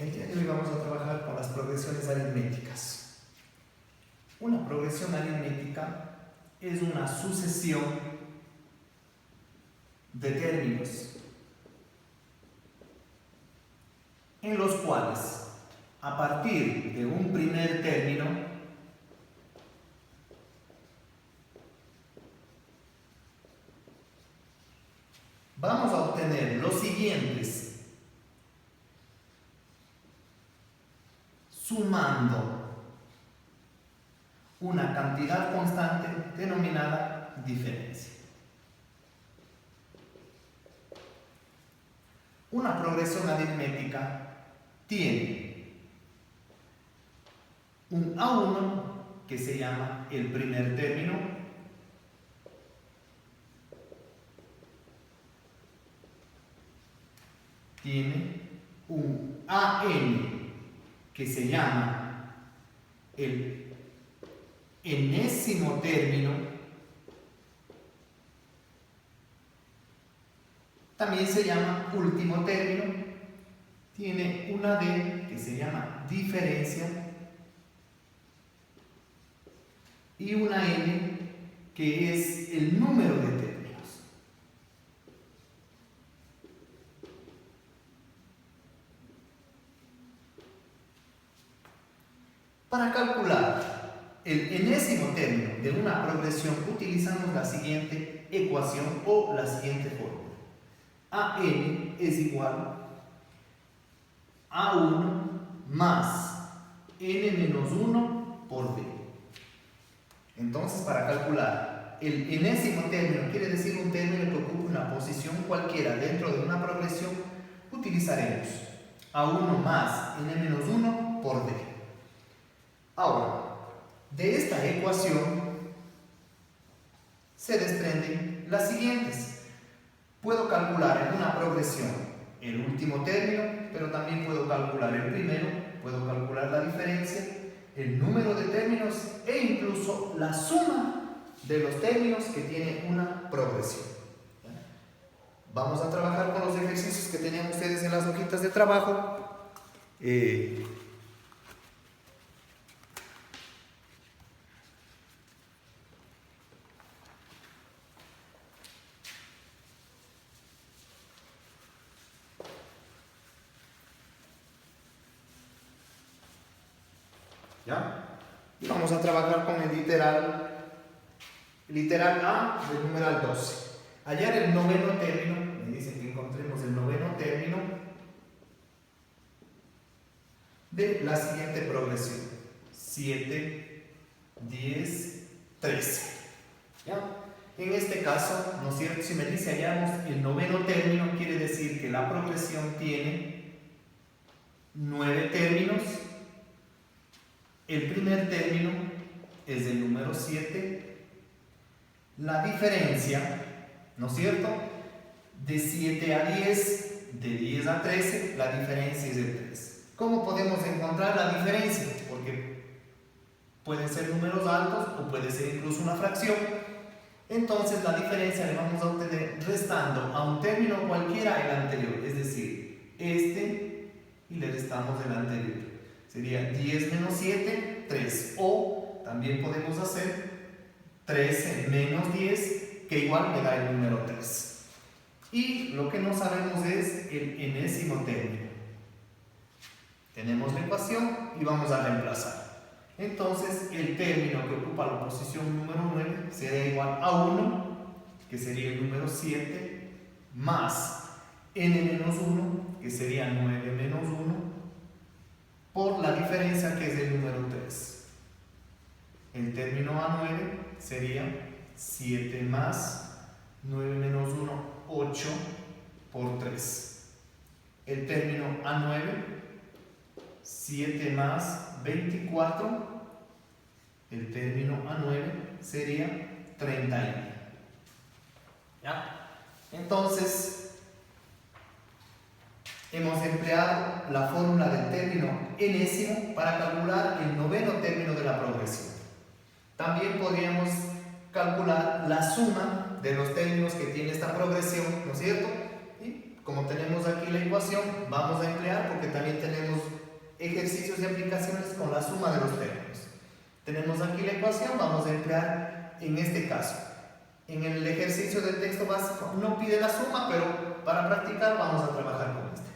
El día de hoy vamos a trabajar con las progresiones aritméticas. Una progresión aritmética es una sucesión de términos en los cuales, a partir de un primer término, vamos a obtener los siguientes sumando una cantidad constante denominada diferencia. Una progresión aritmética tiene un A1 que se llama el primer término, tiene un AN que se llama el enésimo término, también se llama último término, tiene una D que se llama diferencia y una N que es el número de términos. Para calcular el enésimo término de una progresión utilizamos la siguiente ecuación o la siguiente fórmula. AN es igual a 1 más n menos 1 por b. Entonces, para calcular el enésimo término, quiere decir un término que ocupa una posición cualquiera dentro de una progresión, utilizaremos a1 más n menos 1 por b. Ahora, de esta ecuación se desprenden las siguientes. Puedo calcular en una progresión el último término, pero también puedo calcular el primero, puedo calcular la diferencia, el número de términos e incluso la suma de los términos que tiene una progresión. Vamos a trabajar con los ejercicios que tenían ustedes en las hojitas de trabajo. ¿Ya? Y vamos a trabajar con el literal A del numeral 12. Hallar el noveno término, me dicen que encontremos el noveno término de la siguiente progresión: 7, 10, 13. ¿Ya? En este caso, ¿no es cierto? Si me dice hallamos el noveno término, quiere decir que la progresión tiene 9 términos. El primer término es el número 7. La diferencia, ¿no es cierto? De 7 a 10, de 10 a 13, la diferencia es de 3. ¿Cómo podemos encontrar la diferencia? Porque pueden ser números altos o puede ser incluso una fracción. Entonces la diferencia la vamos a obtener restando a un término cualquiera el anterior, es decir, este, y le restamos el anterior. Sería 10 menos 7, 3. O también podemos hacer 13 menos 10, que igual me da el número 3. Y lo que no sabemos es el enésimo término. Tenemos la ecuación y vamos a reemplazar. Entonces, el término que ocupa la posición número 9 será igual a 1, que sería el número 7, más n menos 1, que sería 9 menos 1, por la diferencia que es el número 3. El término A9 sería 7 más 9 menos 1, 8 por 3. El término A9, 7 más 24, el término A9 sería 31. ¿Ya? Entonces, hemos empleado la fórmula del término enésimo para calcular el noveno término de la progresión. También podríamos calcular la suma de los términos que tiene esta progresión, ¿no es cierto? Y como tenemos aquí la ecuación, vamos a emplear, porque también tenemos ejercicios y aplicaciones con la suma de los términos. Tenemos aquí la ecuación, vamos a emplear en este caso. En el ejercicio del texto básico no pide la suma, pero para practicar vamos a trabajar con este.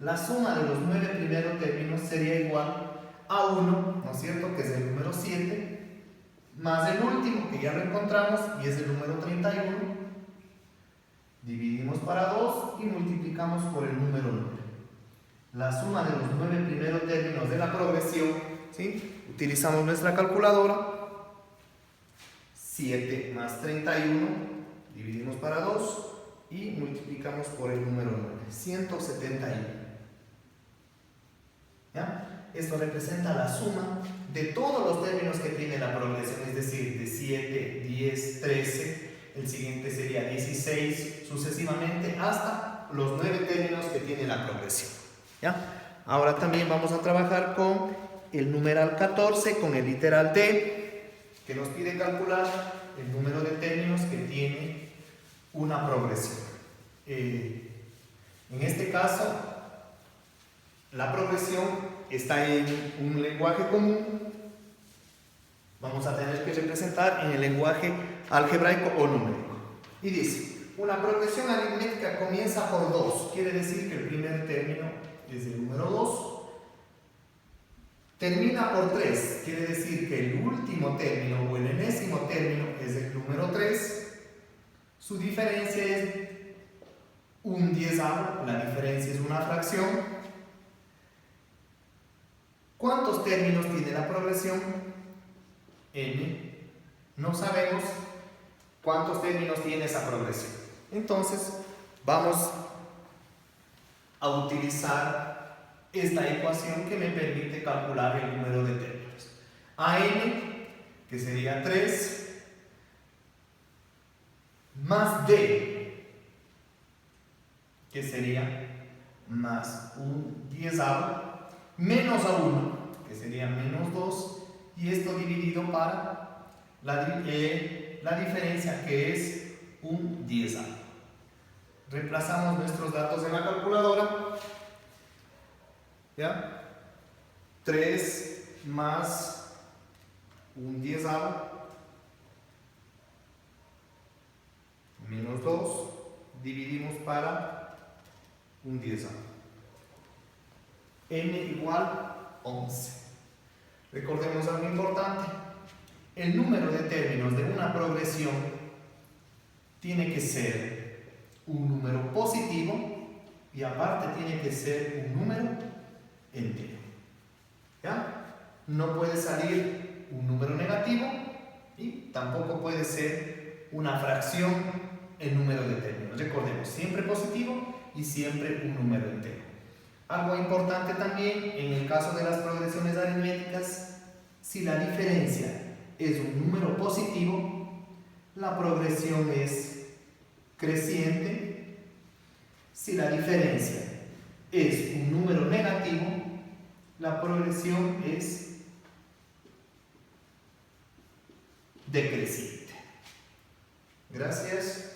La suma de los 9 primeros términos sería igual a 1, ¿no es cierto?, que es el número 7, más el último, que ya lo encontramos, y es el número 31. Dividimos para 2 y multiplicamos por el número 9. La suma de los 9 primeros términos de la progresión, ¿sí? Utilizamos nuestra calculadora. 7 más 31, dividimos para 2 y multiplicamos por el número 9. 171. ¿Ya? Esto representa la suma de todos los términos que tiene la progresión, es decir, de 7, 10, 13, el siguiente sería 16, sucesivamente hasta los 9 términos que tiene la progresión. ¿Ya? Ahora también vamos a trabajar con el numeral 14, con el literal D, que nos pide calcular el número de términos que tiene una progresión. En este caso, la progresión está en un lenguaje común. Vamos a tener que representar en el lenguaje algebraico o numérico. Y dice, una progresión aritmética comienza por 2. Quiere decir que el primer término es el número 2. Termina por 3, quiere decir que el último término o el enésimo término es el número 3. Su diferencia es un diezavo, la diferencia es una fracción. ¿Cuántos términos tiene la progresión? N. No sabemos cuántos términos tiene esa progresión. Entonces, vamos a utilizar esta ecuación que me permite calcular el número de términos. AN, que sería 3, más D, que sería más un diezavo, menos a 1, que sería menos 2, y esto dividido para la diferencia, que es un diezavo. Reemplazamos nuestros datos en la calculadora. ¿Ya? 3 más un diezavo menos 2, dividimos para un diezavo. N igual 11. Recordemos algo importante. El número de términos de una progresión tiene que ser un número positivo y aparte tiene que ser un número entero. ¿Ya? No puede salir un número negativo y tampoco puede ser una fracción el número de términos. Recordemos, siempre positivo y siempre un número entero. Algo importante también en el caso de las progresiones aritméticas, si la diferencia es un número positivo, la progresión es creciente. Si la diferencia es un número negativo, la progresión es decreciente. Gracias.